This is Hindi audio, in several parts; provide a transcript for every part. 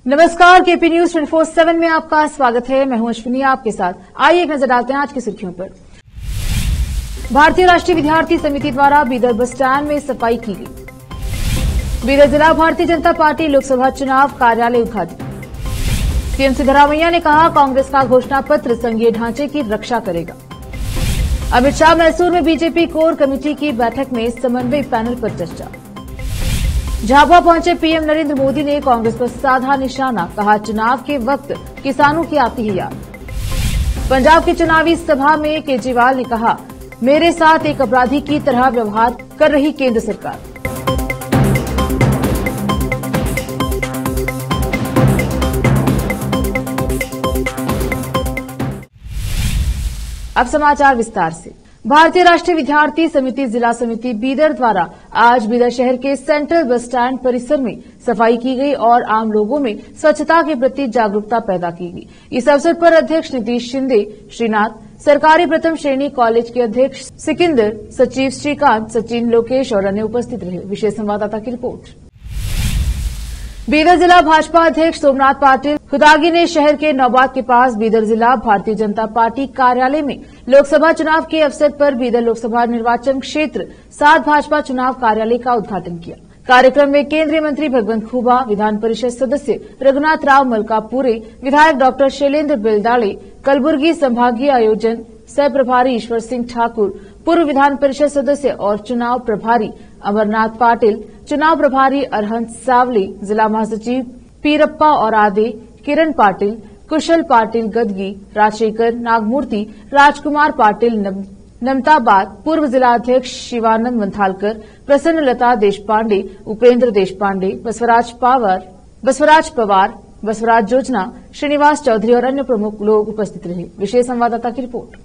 नमस्कार, केपी न्यूज 24/7 में आपका स्वागत है। मैं हूं अश्विनी आपके साथ। आइए एक नजर डालते हैं आज की सुर्खियों पर। भारतीय राष्ट्रीय विद्यार्थी समिति द्वारा बीदर बस स्टैंड में सफाई की गई। बीदर जिला भारतीय जनता पार्टी लोकसभा चुनाव कार्यालय उद्घाटित। सीएम सिद्धरामैया ने कहा, कांग्रेस का घोषणा पत्र संघीय ढांचे की रक्षा करेगा। अमित शाह मैसूर में बीजेपी कोर कमेटी की बैठक में समन्वय पैनल पर चर्चा। झाबुआ पहुंचे पीएम नरेंद्र मोदी ने कांग्रेस पर साधा निशाना, कहा चुनाव के वक्त किसानों की आती है याद। पंजाब की चुनावी सभा में केजरीवाल ने कहा, मेरे साथ एक अपराधी की तरह व्यवहार कर रही केंद्र सरकार। अब समाचार विस्तार से। भारतीय राष्ट्रीय विद्यार्थी समिति जिला समिति बीदर द्वारा आज बीदर शहर के सेंट्रल बस स्टैंड परिसर में सफाई की गई और आम लोगों में स्वच्छता के प्रति जागरूकता पैदा की गई। इस अवसर पर अध्यक्ष नीतीश शिंदे, श्रीनाथ, सरकारी प्रथम श्रेणी कॉलेज के अध्यक्ष सिकंदर, सचिव श्रीकांत, सचिन, लोकेश और अन्य उपस्थित रहे। विशेष संवाददाता की रिपोर्ट। बीदर जिला भाजपा अध्यक्ष सोमनाथ पाटिल खुदागी ने शहर के नौबाद के पास बीदर जिला भारतीय जनता पार्टी कार्यालय में लोकसभा चुनाव के अवसर पर बीदर लोकसभा निर्वाचन क्षेत्र 7 भाजपा चुनाव कार्यालय का उद्घाटन किया। कार्यक्रम में केंद्रीय मंत्री भगवंत खुबा, विधान परिषद सदस्य रघुनाथ राव मलकापुरे, विधायक डॉ शैलेंद्र बेलदाड़े, कलबुर्गी संभागीय आयोजन सह प्रभारी ईश्वर सिंह ठाकुर, पूर्व विधान परिषद सदस्य और चुनाव प्रभारी अमरनाथ पाटिल, चुनाव प्रभारी अरहंत सावले, जिला महासचिव पीरप्पा और आदे, किरण पाटिल, कुशल पाटिल गदगी, राजशेखर नागमूर्ति, राजकुमार पाटिल नमताबाद, पूर्व जिला अध्यक्ष शिवानंद मंथालकर, प्रसन्न लता देशपांडे, उपेंद्र देशपांडे, बसवराज पवार, बसवराज योजना, श्रीनिवास चौधरी और अन्य प्रमुख लोग उपस्थित रहे। विशेष संवाददाता की रिपोर्ट।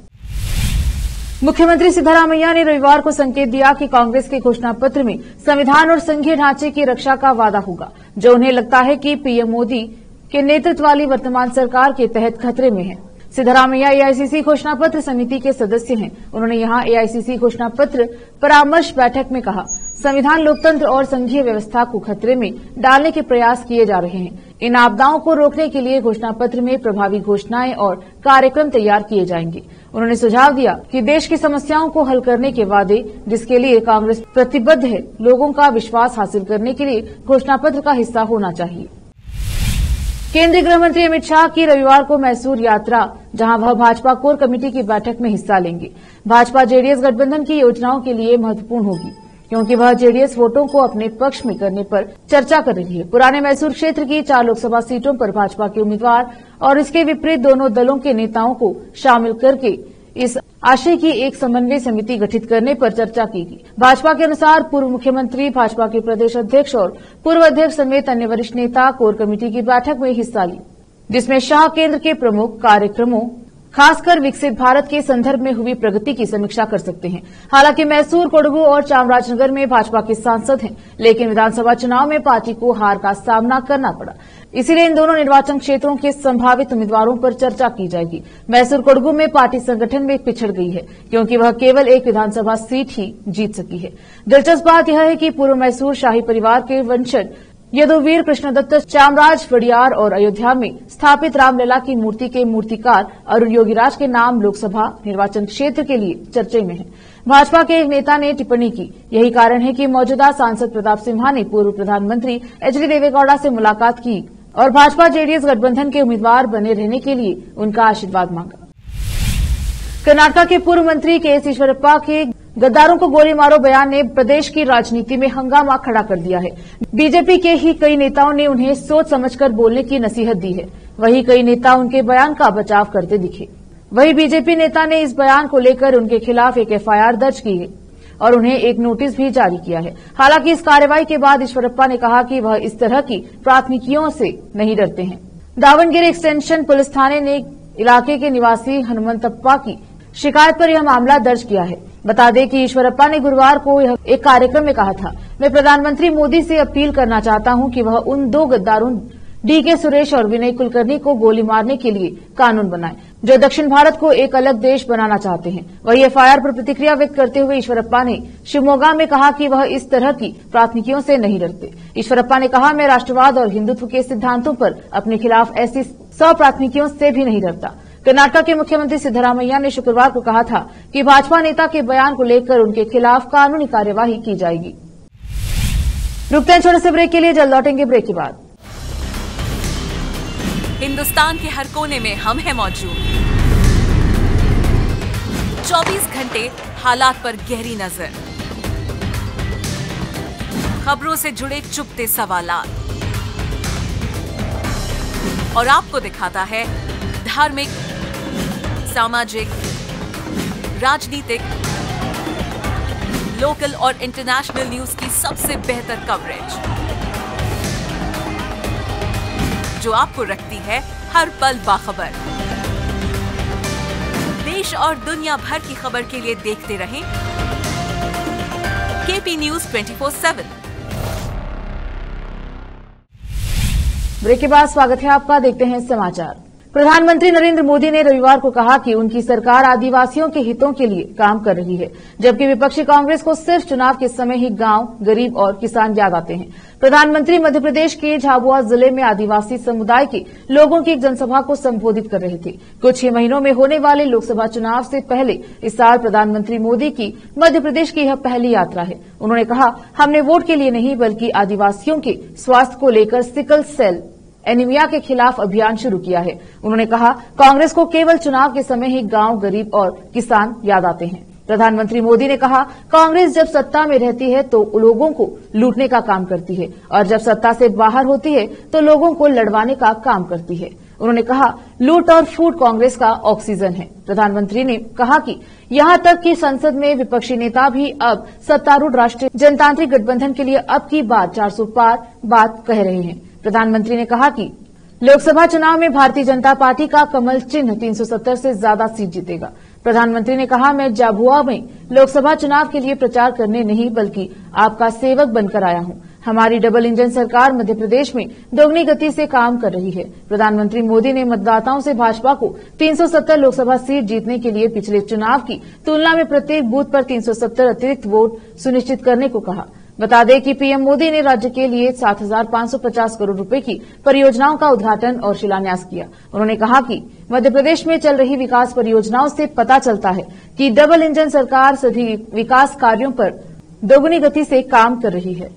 मुख्यमंत्री सिद्धरामैया ने रविवार को संकेत दिया कि कांग्रेस के घोषणा पत्र में संविधान और संघीय ढांचे की रक्षा का वादा होगा, जो उन्हें लगता है कि पीएम मोदी के नेतृत्व वाली वर्तमान सरकार के तहत खतरे में है। सिद्धरामैया एआईसीसी घोषणा पत्र समिति के सदस्य हैं। उन्होंने यहां एआईसीसी घोषणा पत्र परामर्श बैठक में कहा, संविधान, लोकतंत्र और संघीय व्यवस्था को खतरे में डालने के प्रयास किए जा रहे हैं। इन आपदाओं को रोकने के लिए घोषणा पत्र में प्रभावी घोषणाएं और कार्यक्रम तैयार किए जाएंगे। उन्होंने सुझाव दिया कि देश की समस्याओं को हल करने के वादे, जिसके लिए कांग्रेस प्रतिबद्ध है, लोगों का विश्वास हासिल करने के लिए घोषणा पत्र का हिस्सा होना चाहिए। केंद्रीय गृह मंत्री अमित शाह की रविवार को मैसूर यात्रा, जहां वह भाजपा कोर कमेटी की बैठक में हिस्सा लेंगे। भाजपा जेडीएस गठबंधन की योजनाओं के लिए महत्वपूर्ण होगी, क्योंकि वह जेडीएस वोटों को अपने पक्ष में करने पर चर्चा कर रही है। पुराने मैसूर क्षेत्र की 4 लोकसभा सीटों पर भाजपा के उम्मीदवार और इसके विपरीत दोनों दलों के नेताओं को शामिल करके इस आशय की एक समन्वय समिति गठित करने पर चर्चा की गई। भाजपा के अनुसार पूर्व मुख्यमंत्री, भाजपा के प्रदेश अध्यक्ष और पूर्व अध्यक्ष समेत अन्य वरिष्ठ नेता कोर कमेटी की बैठक में हिस्सा ली, जिसमें शाह केंद्र के प्रमुख कार्यक्रमों, खासकर विकसित भारत के संदर्भ में हुई प्रगति की समीक्षा कर सकते हैं। हालांकि मैसूर, कोडगू और चामराजनगर में भाजपा के सांसद हैं, लेकिन विधानसभा चुनाव में पार्टी को हार का सामना करना पड़ा। इसीलिए इन दोनों निर्वाचन क्षेत्रों के संभावित उम्मीदवारों पर चर्चा की जाएगी। मैसूर, कोडगू में पार्टी संगठन में पिछड़ गई है, क्योंकि वह केवल एक विधानसभा सीट ही जीत सकी है। दिलचस्प बात यह है कि पूर्व मैसूर शाही परिवार के वंशज यदुवीर कृष्णदत्त चामराज, वडियार और अयोध्या में स्थापित रामलला की मूर्ति के मूर्तिकार अरुण योगीराज के नाम लोकसभा निर्वाचन क्षेत्र के लिए चर्चे में है। भाजपा के एक नेता ने टिप्पणी की, यही कारण है कि मौजूदा सांसद प्रताप सिम्हा ने पूर्व प्रधानमंत्री एचडी देवेगौड़ा से मुलाकात की और भाजपा जेडीएस गठबंधन के उम्मीदवार बने रहने के लिए उनका आशीर्वाद मांगा। कर्नाटक के पूर्व मंत्री केएस ईश्वरप्पा के गद्दारों को गोली मारो बयान ने प्रदेश की राजनीति में हंगामा खड़ा कर दिया है। बीजेपी के ही कई नेताओं ने उन्हें सोच समझकर बोलने की नसीहत दी है। वहीं कई नेता उनके बयान का बचाव करते दिखे। वहीं बीजेपी नेता ने इस बयान को लेकर उनके खिलाफ एक एफआईआर दर्ज की है और उन्हें एक नोटिस भी जारी किया है। हालांकि इस कार्रवाई के बाद ईश्वरप्पा ने कहा कि वह इस तरह की प्राथमिकियों से नहीं डरते हैं। दावणगेरे एक्सटेंशन पुलिस थाने ने इलाके के निवासी हनुमंतप्पा की शिकायत पर यह मामला दर्ज किया है। बता दें कि ईश्वरप्पा ने गुरुवार को एक कार्यक्रम में कहा था, मैं प्रधानमंत्री मोदी से अपील करना चाहता हूं कि वह उन 2 गद्दारों डीके सुरेश और विनय कुलकर्णी को गोली मारने के लिए कानून बनाए। जो दक्षिण भारत को एक अलग देश बनाना चाहते हैं। वही एफआईआर पर प्रतिक्रिया व्यक्त करते हुए ईश्वरप्पा ने शिवमोगा में कहा कि वह इस तरह की प्राथमिकियों से नहीं डरते। ईश्वरप्पा ने कहा, मैं राष्ट्रवाद और हिंदुत्व के सिद्धांतों पर अपने खिलाफ ऐसी 100 प्राथमिकियों से भी नहीं डरता। कर्नाटक के मुख्यमंत्री सिद्धरामैया ने शुक्रवार को कहा था कि भाजपा नेता के बयान को लेकर उनके खिलाफ कानूनी कार्यवाही की जाएगी। रुकते हैं छोटे से ब्रेक के लिए, जल्द लौटेंगे ब्रेक के बाद। हिंदुस्तान के हर कोने में हम हैं मौजूद। 24 घंटे हालात पर गहरी नजर, खबरों से जुड़े चुपते सवालात और आपको दिखाता है धार्मिक, सामाजिक, राजनीतिक, लोकल और इंटरनेशनल न्यूज की सबसे बेहतर कवरेज, जो आपको रखती है हर पल बाखबर। देश और दुनिया भर की खबर के लिए देखते रहें केपी न्यूज 24/7। ब्रेक के बाद स्वागत है आपका। देखते हैं समाचार। प्रधानमंत्री नरेंद्र मोदी ने रविवार को कहा कि उनकी सरकार आदिवासियों के हितों के लिए काम कर रही है, जबकि विपक्षी कांग्रेस को सिर्फ चुनाव के समय ही गांव, गरीब और किसान याद आते हैं। प्रधानमंत्री मध्य प्रदेश के झाबुआ जिले में आदिवासी समुदाय के लोगों की एक जनसभा को संबोधित कर रहे थे। कुछ ही महीनों में होने वाले लोकसभा चुनाव से पहले इस साल प्रधानमंत्री मोदी की मध्य प्रदेश की यह पहली यात्रा है। उन्होंने कहा, हमने वोट के लिए नहीं बल्कि आदिवासियों के स्वास्थ्य को लेकर सिकल सेल एनीमिया के खिलाफ अभियान शुरू किया है। उन्होंने कहा, कांग्रेस को केवल चुनाव के समय ही गांव, गरीब और किसान याद आते हैं। प्रधानमंत्री मोदी ने कहा, कांग्रेस जब सत्ता में रहती है तो लोगों को लूटने का काम करती है और जब सत्ता से बाहर होती है तो लोगों को लड़वाने का काम करती है। उन्होंने कहा, लूट और फूट कांग्रेस का ऑक्सीजन है। प्रधानमंत्री ने कहा कि यहां तक कि संसद में विपक्षी नेता भी अब सत्तारूढ़ राष्ट्रीय जनतांत्रिक गठबंधन के लिए अब की बार 400 पार बात कह रहे हैं। प्रधानमंत्री ने कहा कि लोकसभा चुनाव में भारतीय जनता पार्टी का कमल चिन्ह 370 से ज्यादा सीट जीतेगा। प्रधानमंत्री ने कहा, मैं झाबुआ में लोकसभा चुनाव के लिए प्रचार करने नहीं बल्कि आपका सेवक बनकर आया हूं। हमारी डबल इंजन सरकार मध्य प्रदेश में दोगुनी गति से काम कर रही है। प्रधानमंत्री मोदी ने मतदाताओं से भाजपा को 370 लोकसभा सीट जीतने के लिए पिछले चुनाव की तुलना में प्रत्येक बूथ पर 370 अतिरिक्त वोट सुनिश्चित करने को कहा। बता दें कि पीएम मोदी ने राज्य के लिए 7,550 करोड़ रुपए की परियोजनाओं का उद्घाटन और शिलान्यास किया। उन्होंने कहा कि मध्य प्रदेश में चल रही विकास परियोजनाओं से पता चलता है कि डबल इंजन सरकार सभी विकास कार्यों पर दोगुनी गति से काम कर रही है।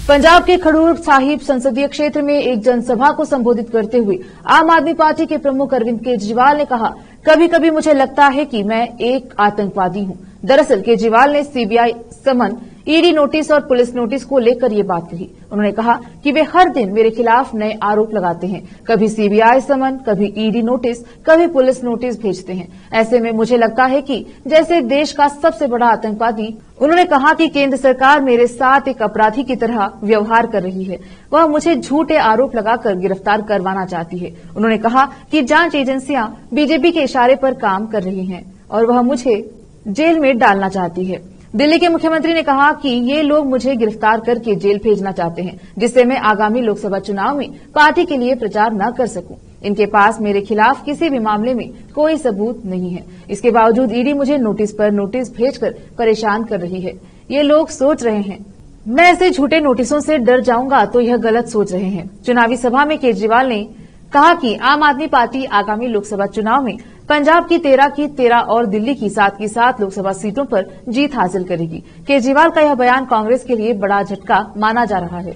पंजाब के खडूर साहिब संसदीय क्षेत्र में एक जनसभा को संबोधित करते हुए आम आदमी पार्टी के प्रमुख अरविंद केजरीवाल ने कहा, कभी कभी मुझे लगता है कि मैं एक आतंकवादी हूं। दरअसल केजरीवाल ने सीबीआई समन, ईडी नोटिस और पुलिस नोटिस को लेकर ये बात कही। उन्होंने कहा कि वे हर दिन मेरे खिलाफ नए आरोप लगाते हैं, कभी सीबीआई समन, कभी ईडी नोटिस, कभी पुलिस नोटिस भेजते हैं। ऐसे में मुझे लगता है कि जैसे देश का सबसे बड़ा आतंकवादी। उन्होंने कहा कि केंद्र सरकार मेरे साथ एक अपराधी की तरह व्यवहार कर रही है, वह मुझे झूठे आरोप लगाकर गिरफ्तार करवाना चाहती है। उन्होंने कहा कि जांच एजेंसियां बीजेपी के इशारे पर काम कर रही हैं और वह मुझे जेल में डालना चाहती है। दिल्ली के मुख्यमंत्री ने कहा कि ये लोग मुझे गिरफ्तार करके जेल भेजना चाहते हैं, जिससे मैं आगामी लोकसभा चुनाव में पार्टी के लिए प्रचार न कर सकूं। इनके पास मेरे खिलाफ किसी भी मामले में कोई सबूत नहीं है। इसके बावजूद ईडी मुझे नोटिस पर नोटिस भेजकर परेशान कर रही है। ये लोग सोच रहे हैं मैं ऐसे झूठे नोटिसों से डर जाऊंगा, तो यह गलत सोच रहे हैं। चुनावी सभा में केजरीवाल ने कहा कि आम आदमी पार्टी आगामी लोकसभा चुनाव में पंजाब की 13 और दिल्ली की 7 लोकसभा सीटों पर जीत हासिल करेगी। केजरीवाल का यह बयान कांग्रेस के लिए बड़ा झटका माना जा रहा है।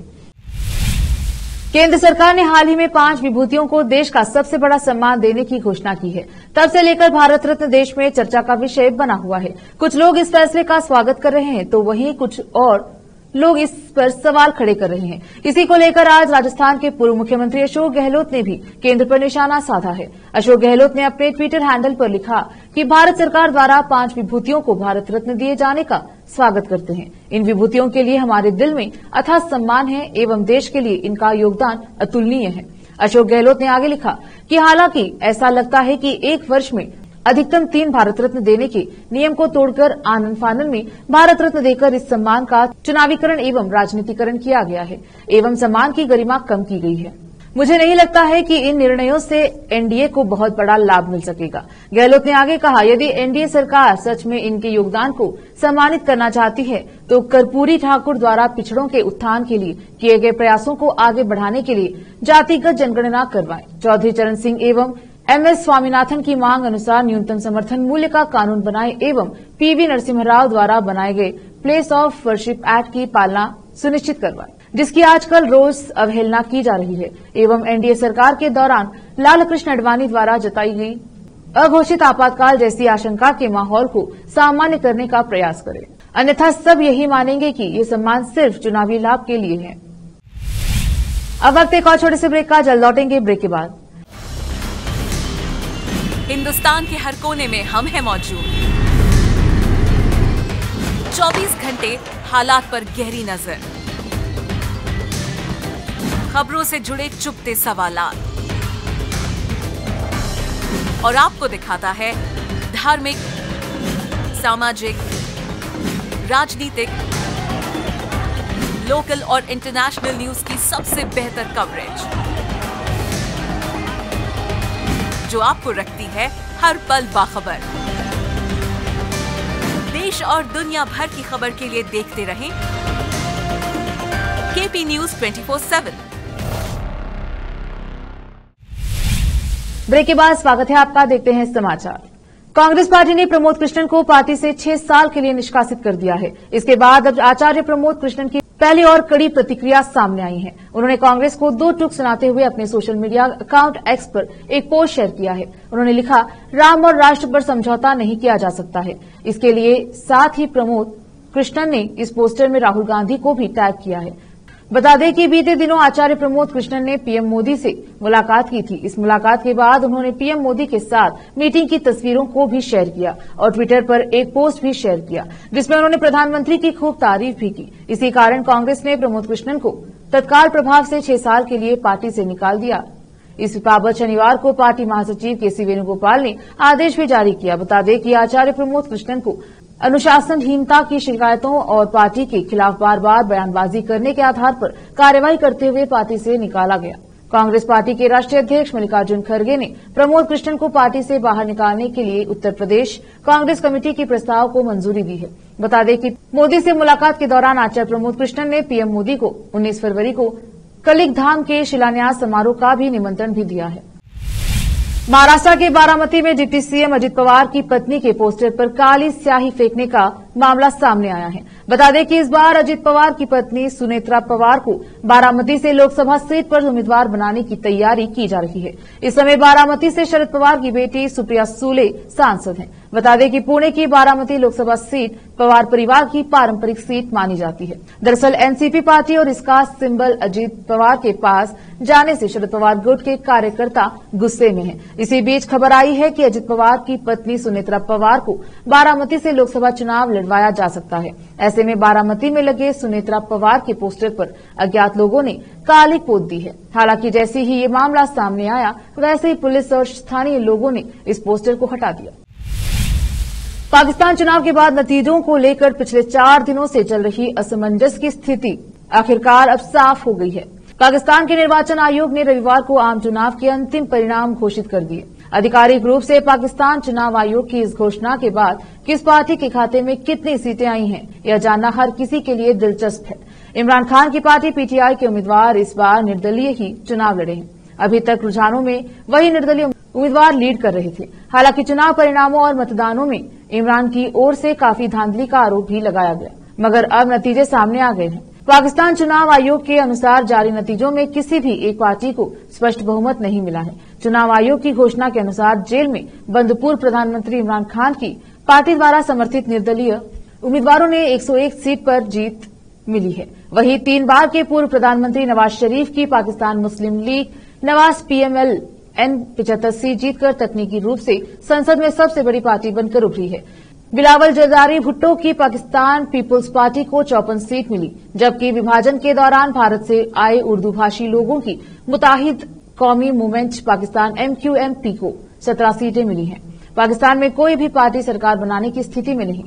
केंद्र सरकार ने हाल ही में 5 विभूतियों को देश का सबसे बड़ा सम्मान देने की घोषणा की है। तब से लेकर भारत रत्न देश में चर्चा का विषय बना हुआ है। कुछ लोग इस फैसले का स्वागत कर रहे हैं तो वहीं कुछ और लोग इस पर सवाल खड़े कर रहे हैं। इसी को लेकर आज राजस्थान के पूर्व मुख्यमंत्री अशोक गहलोत ने भी केंद्र पर निशाना साधा है। अशोक गहलोत ने अपने ट्विटर हैंडल पर लिखा कि भारत सरकार द्वारा 5 विभूतियों को भारत रत्न दिए जाने का स्वागत करते हैं। इन विभूतियों के लिए हमारे दिल में अथाह सम्मान है एवं देश के लिए इनका योगदान अतुलनीय है। अशोक गहलोत ने आगे लिखा कि हालांकि ऐसा लगता है कि एक वर्ष में अधिकतम 3 भारत रत्न देने के नियम को तोड़कर आनन फानन में भारत रत्न देकर इस सम्मान का चुनावीकरण एवं राजनीतिकरण किया गया है एवं सम्मान की गरिमा कम की गई है। मुझे नहीं लगता है कि इन निर्णयों से एनडीए को बहुत बड़ा लाभ मिल सकेगा। गहलोत ने आगे कहा, यदि एनडीए सरकार सच में इनके योगदान को सम्मानित करना चाहती है तो कर्पूरी ठाकुर द्वारा पिछड़ों के उत्थान के लिए किए गए प्रयासों को आगे बढ़ाने के लिए जातिगत जनगणना करवाएं। चौधरी चरण सिंह एवं एमएस स्वामीनाथन की मांग अनुसार न्यूनतम समर्थन मूल्य का कानून बनाए एवं पीवी नरसिम्हा राव द्वारा बनाए गए प्लेस ऑफ वर्शिप एक्ट की पालना सुनिश्चित करवाएं, जिसकी आजकल रोज अवहेलना की जा रही है, एवं एनडीए सरकार के दौरान लालकृष्ण आडवाणी द्वारा जताई गई अघोषित आपातकाल जैसी आशंका के माहौल को सामान्य करने का प्रयास करें। अन्यथा सब यही मानेंगे कि ये सम्मान सिर्फ चुनावी लाभ के लिए है। अब वक्त एक और छोटे से ब्रेक का, जल्द लौटेंगे ब्रेक के बाद। हिंदुस्तान के हर कोने में हम हैं मौजूद। 24 घंटे हालात पर गहरी नजर, खबरों से जुड़े चुपते सवालात, और आपको दिखाता है धार्मिक, सामाजिक, राजनीतिक, लोकल और इंटरनेशनल न्यूज की सबसे बेहतर कवरेज, जो आपको रखती है हर पल बाखबर। देश और दुनिया भर की खबर के लिए देखते रहें केपी न्यूज 24/7। ब्रेक के बाद स्वागत है आपका, देखते हैं समाचार। कांग्रेस पार्टी ने प्रमोद कृष्णन को पार्टी से 6 साल के लिए निष्कासित कर दिया है। इसके बाद अब आचार्य प्रमोद कृष्णन की पहली और कड़ी प्रतिक्रिया सामने आई है। उन्होंने कांग्रेस को 2 टूक सुनाते हुए अपने सोशल मीडिया अकाउंट एक्स पर एक पोस्ट शेयर किया है। उन्होंने लिखा, राम और राष्ट्र पर समझौता नहीं किया जा सकता है। इसके लिए साथ ही प्रमोद कृष्णन ने इस पोस्टर में राहुल गांधी को भी टैग किया है। बता दें कि बीते दिनों आचार्य प्रमोद कृष्णन ने पीएम मोदी से मुलाकात की थी। इस मुलाकात के बाद उन्होंने पीएम मोदी के साथ मीटिंग की तस्वीरों को भी शेयर किया और ट्विटर पर एक पोस्ट भी शेयर किया, जिसमें उन्होंने प्रधानमंत्री की खूब तारीफ भी की। इसी कारण कांग्रेस ने प्रमोद कृष्णन को तत्काल प्रभाव से 6 साल के लिए पार्टी से निकाल दिया। इस बाबत शनिवार को पार्टी महासचिव केसी वेणुगोपाल ने आदेश भी जारी किया। बता दें कि आचार्य प्रमोद कृष्णन को अनुशासनहीनता की शिकायतों और पार्टी के खिलाफ बार बार बयानबाजी करने के आधार पर कार्रवाई करते हुए पार्टी से निकाला गया। कांग्रेस पार्टी के राष्ट्रीय अध्यक्ष मल्लिकार्जुन खड़गे ने प्रमोद कृष्णन को पार्टी से बाहर निकालने के लिए उत्तर प्रदेश कांग्रेस कमेटी के प्रस्ताव को मंजूरी दी है। बता दें कि मोदी से मुलाकात के दौरान आचार्य प्रमोद कृष्णन ने पीएम मोदी को 19 फरवरी को कलिक धाम के शिलान्यास समारोह का भी निमंत्रण भी दिया है। महाराष्ट्र के बारामती में डिप्टी सीएम अजित पवार की पत्नी के पोस्टर पर काली स्याही फेंकने का मामला सामने आया है। बता दें कि इस बार अजित पवार की पत्नी सुनेत्रा पवार को बारामती से लोकसभा सीट पर उम्मीदवार बनाने की तैयारी की जा रही है। इस समय बारामती से शरद पवार की बेटी सुप्रिया सुले सांसद हैं। बता दें कि पुणे की बारामती लोकसभा सीट पवार परिवार की पारंपरिक सीट मानी जाती है। दरअसल एनसीपी पार्टी और इसका सिंबल अजित पवार के पास जाने से शरद पवार गुट के कार्यकर्ता गुस्से में हैं। इसी बीच खबर आई है कि अजित पवार की पत्नी सुनेत्रा पवार को बारामती से लोकसभा चुनाव लड़वाया जा सकता है। ऐसे में बारामती में लगे सुनेत्रा पवार के पोस्टर पर अज्ञात लोगों ने काली पोत दी है। हालांकि जैसे ही ये मामला सामने आया, वैसे ही पुलिस और स्थानीय लोगों ने इस पोस्टर को हटा दिया। पाकिस्तान चुनाव के बाद नतीजों को लेकर पिछले 4 दिनों से चल रही असमंजस की स्थिति आखिरकार अब साफ हो गई है। पाकिस्तान के निर्वाचन आयोग ने रविवार को आम चुनाव के अंतिम परिणाम घोषित कर दिए। आधिकारिक रूप से पाकिस्तान चुनाव आयोग की इस घोषणा के बाद किस पार्टी के खाते में कितनी सीटें आई हैं, यह जानना हर किसी के लिए दिलचस्प है। इमरान खान की पार्टी पीटीआई के उम्मीदवार इस बार निर्दलीय ही चुनाव लड़े हैं। अभी तक रुझानों में वही निर्दलीय उम्मीदवार लीड कर रहे थे। हालांकि चुनाव परिणामों और मतदानों में इमरान की ओर से काफी धांधली का आरोप भी लगाया गया, मगर अब नतीजे सामने आ गए हैं। पाकिस्तान चुनाव आयोग के अनुसार जारी नतीजों में किसी भी एक पार्टी को स्पष्ट बहुमत नहीं मिला है। चुनाव आयोग की घोषणा के अनुसार जेल में बंद पूर्व प्रधानमंत्री इमरान खान की पार्टी द्वारा समर्थित निर्दलीय उम्मीदवारों ने 101 सीट पर जीत मिली है। वहीं 3 बार के पूर्व प्रधानमंत्री नवाज शरीफ की Pakistan Muslim League Nawaz PML N 75 seat जीतकर तकनीकी रूप से संसद में सबसे बड़ी पार्टी बनकर उभरी है। बिलावल जरदारी भुट्टो की पाकिस्तान पीपुल्स पार्टी को 54 सीट मिली, जबकि विभाजन के दौरान भारत से आए उर्दू भाषी लोगों की मुताहिद कौमी मूवमेंट पाकिस्तान MQMP को 17 सीटें मिली हैं। पाकिस्तान में कोई भी पार्टी सरकार बनाने की स्थिति में नहीं।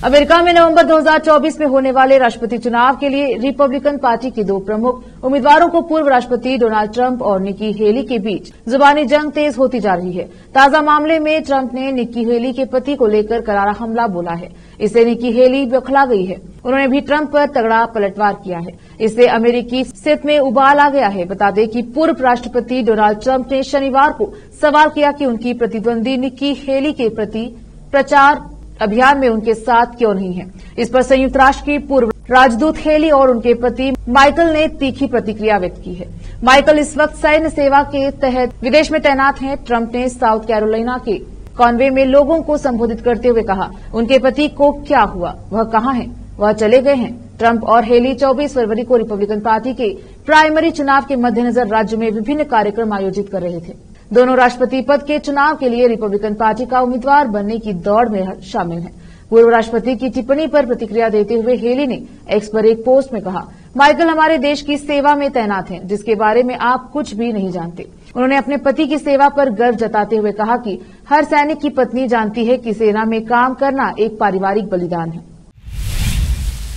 अमेरिका में नवंबर 2024 में होने वाले राष्ट्रपति चुनाव के लिए रिपब्लिकन पार्टी के दो प्रमुख उम्मीदवारों को पूर्व राष्ट्रपति डोनाल्ड ट्रंप और निकी हेली के बीच जुबानी जंग तेज होती जा रही है। ताजा मामले में ट्रंप ने निकी हेली के पति को लेकर करारा हमला बोला है। इससे निकी हेली बौखला गई है। उन्होंने भी ट्रंप पर तगड़ा पलटवार किया है। इससे अमेरिकी स्थिति में उबाल आ गया है। बता दें कि पूर्व राष्ट्रपति डोनाल्ड ट्रंप ने शनिवार को सवाल किया कि उनकी प्रतिद्वंदी निकी हेली के प्रति प्रचार अभियान में उनके साथ क्यों नहीं है। इस पर संयुक्त राष्ट्र की पूर्व राजदूत हेली और उनके पति माइकल ने तीखी प्रतिक्रिया व्यक्त की है। माइकल इस वक्त सैन्य सेवा के तहत विदेश में तैनात हैं। ट्रंप ने साउथ कैरोलिना के कॉनवे में लोगों को संबोधित करते हुए कहा, उनके पति को क्या हुआ, वह कहां है, वह चले गए हैं। ट्रंप और हेली 24 फरवरी को रिपब्लिकन पार्टी के प्राइमरी चुनाव के मद्देनजर राज्य में विभिन्न कार्यक्रम आयोजित कर रहे थे। दोनों राष्ट्रपति पद के चुनाव के लिए रिपब्लिकन पार्टी का उम्मीदवार बनने की दौड़ में शामिल हैं। पूर्व राष्ट्रपति की टिप्पणी पर प्रतिक्रिया देते हुए हेली ने एक्स पर एक पोस्ट में कहा, माइकल हमारे देश की सेवा में तैनात हैं, जिसके बारे में आप कुछ भी नहीं जानते। उन्होंने अपने पति की सेवा पर गर्व जताते हुए कहा कि हर सैनिक की पत्नी जानती है कि सेना में काम करना एक पारिवारिक बलिदान है।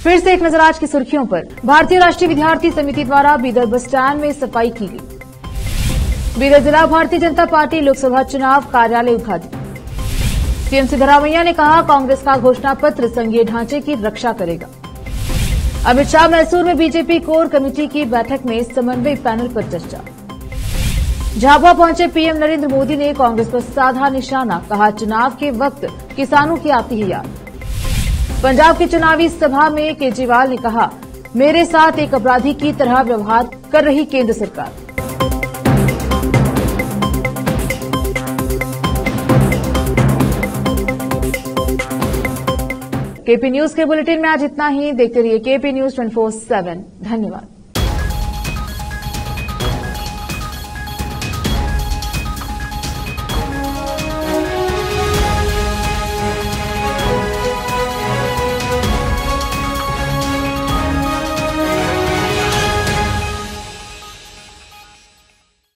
फिर से एक नजर आज की सुर्खियों पर। भारतीय राष्ट्रीय विद्यार्थी समिति द्वारा बीदर बस स्टैंड में सफाई की गई। बीदर जिला भारतीय जनता पार्टी लोकसभा चुनाव कार्यालय उद्घाटित। सीएम सिद्धरामैया ने कहा, कांग्रेस का घोषणा पत्र संघीय ढांचे की रक्षा करेगा। अमित शाह मैसूर में बीजेपी कोर कमेटी की बैठक में समन्वय पैनल पर चर्चा। झाबुआ पहुंचे पीएम नरेंद्र मोदी ने कांग्रेस पर साधा निशाना, कहा चुनाव के वक्त किसानों की आती है याद। पंजाब की चुनावी सभा में केजरीवाल ने कहा, मेरे साथ एक अपराधी की तरह व्यवहार कर रही केंद्र सरकार। केपी न्यूज के बुलेटिन में आज इतना ही। देखते रहिए केपी न्यूज 24/7। धन्यवाद।